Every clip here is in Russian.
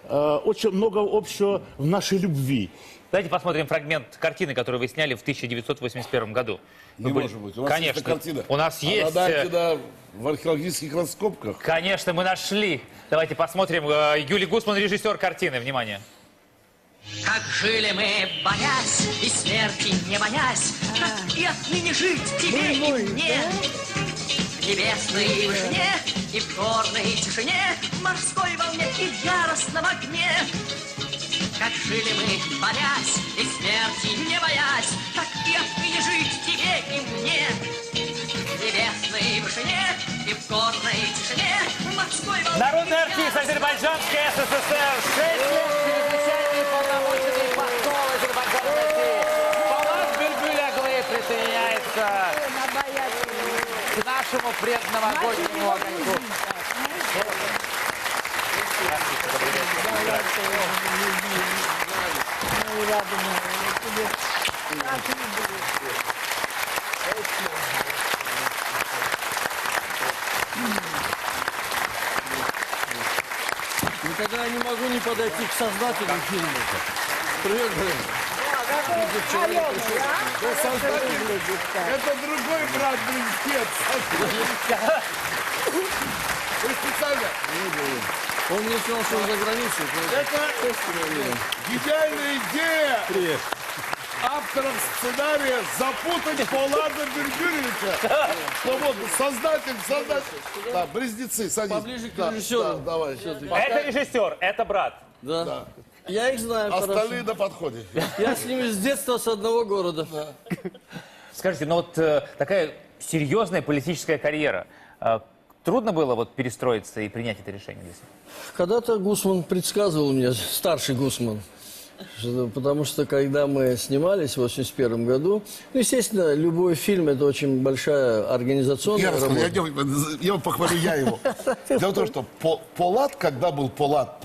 Очень много общего в нашей любви. Давайте посмотрим фрагмент картины, которую вы сняли в 1981 году. Не может быть. У нас Конечно. есть эта картина. У нас есть. Она найдена в археологических раскопках. Конечно, мы нашли. Давайте посмотрим. Юлий Гусман, режиссер картины. Внимание. Как жили мы, боясь и смерти не боясь, так и отныне жить тебе и мне. В небесной вышине и в горной тишине, в морской волне и в яростном огне. Как жили мы, борясь и смерти не боясь, так и отныне жить тебе и мне. В небесной вышине и в горной тишине, в морской волне. Народный артист Азербайджанской СССР. 6 лет чрезвычайный полномоченный посол Азербайджана в России. Полат Бюльбюль-Оглы присоединяется к нашему предновогоднему огоньку. Никогда я не могу не подойти к создателю фильма. Привет, Брэн. Это другой брат Брюнкет. Вы специально? Он мне сказал, что он за границей. Это гениальная идея. Привет. Авторов сценария запутать Полада Бюльбюлевича. Ну вот, создатель. Да, близнецы, садись. Поближе к Да, режиссеру. да, давай. Это режиссер, это брат. Да. Я их знаю Остальные хорошо. на подходе. Я с ними с детства с одного города. Скажите, ну вот такая серьезная политическая карьера. Трудно было вот перестроиться и принять это решение для себя? Когда-то Гусман предсказывал мне, старший Гусман, потому что когда мы снимались в 1981 году, ну, естественно, любой фильм – это очень большая организационная работа. Я похвалю его. Дело в том, что Полат, когда был Полат,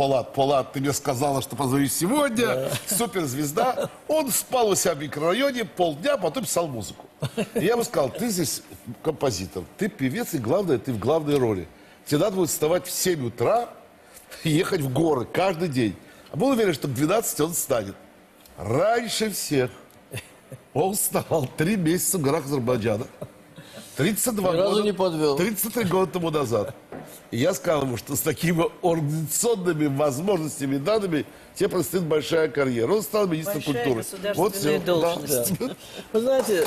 ты мне сказала, что позвонишь сегодня, суперзвезда, он спал у себя в микрорайоне полдня, потом писал музыку. И я ему сказал, ты здесь композитор, ты певец, и главное, ты в главной роли. Тебе надо будет вставать в 7 утра и ехать в горы каждый день. А был уверен, что к 12 он встанет. Раньше всех. Он вставал 3 месяца в горах Азербайджана. 32 Ни разу года, не подвел. 33 года тому назад. И я сказал ему, что с такими организационными возможностями и данными тебе предстоит большая карьера. Он стал министром культуры. Вот все. Да. Вы знаете,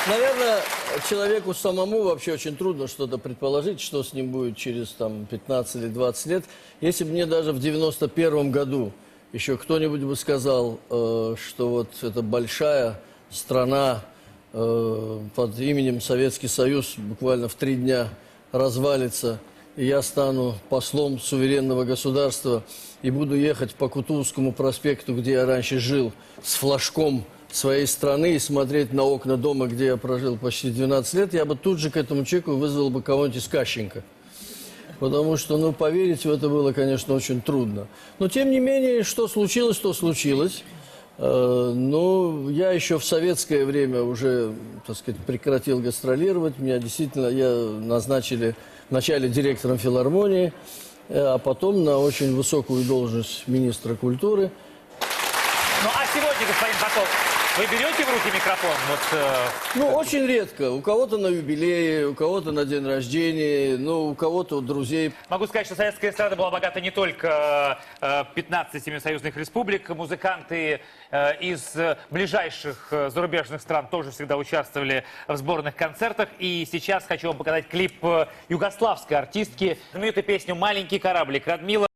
наверное, человеку самому вообще очень трудно что-то предположить, что с ним будет через там, 15 или 20 лет. Если бы мне даже в 91 году еще кто-нибудь бы сказал, что вот эта большая страна под именем Советский Союз буквально в 3 дня развалится, и я стану послом суверенного государства и буду ехать по Кутузовскому проспекту, где я раньше жил, с флажком своей страны и смотреть на окна дома, где я прожил почти 12 лет, я бы тут же к этому человеку вызвал бы кого-нибудь из Кащенко. Потому что, ну, поверить в это было, конечно, очень трудно. Но, тем не менее, что случилось, то случилось. Ну, я еще в советское время уже, так сказать, прекратил гастролировать. Меня действительно, назначили вначале директором филармонии, а потом на очень высокую должность министра культуры. Ну а сегодня, господин посол, вы берете в руки микрофон? Вот, Ну, очень редко. У кого-то на юбилее, у кого-то на день рождения, ну, у кого-то у друзей. Могу сказать, что советская эстрада была богата не только 15 союзных республик. Музыканты из ближайших зарубежных стран тоже всегда участвовали в сборных концертах. И сейчас хочу вам показать клип югославской артистки, знаменитую песню «Маленький кораблик» Радмила.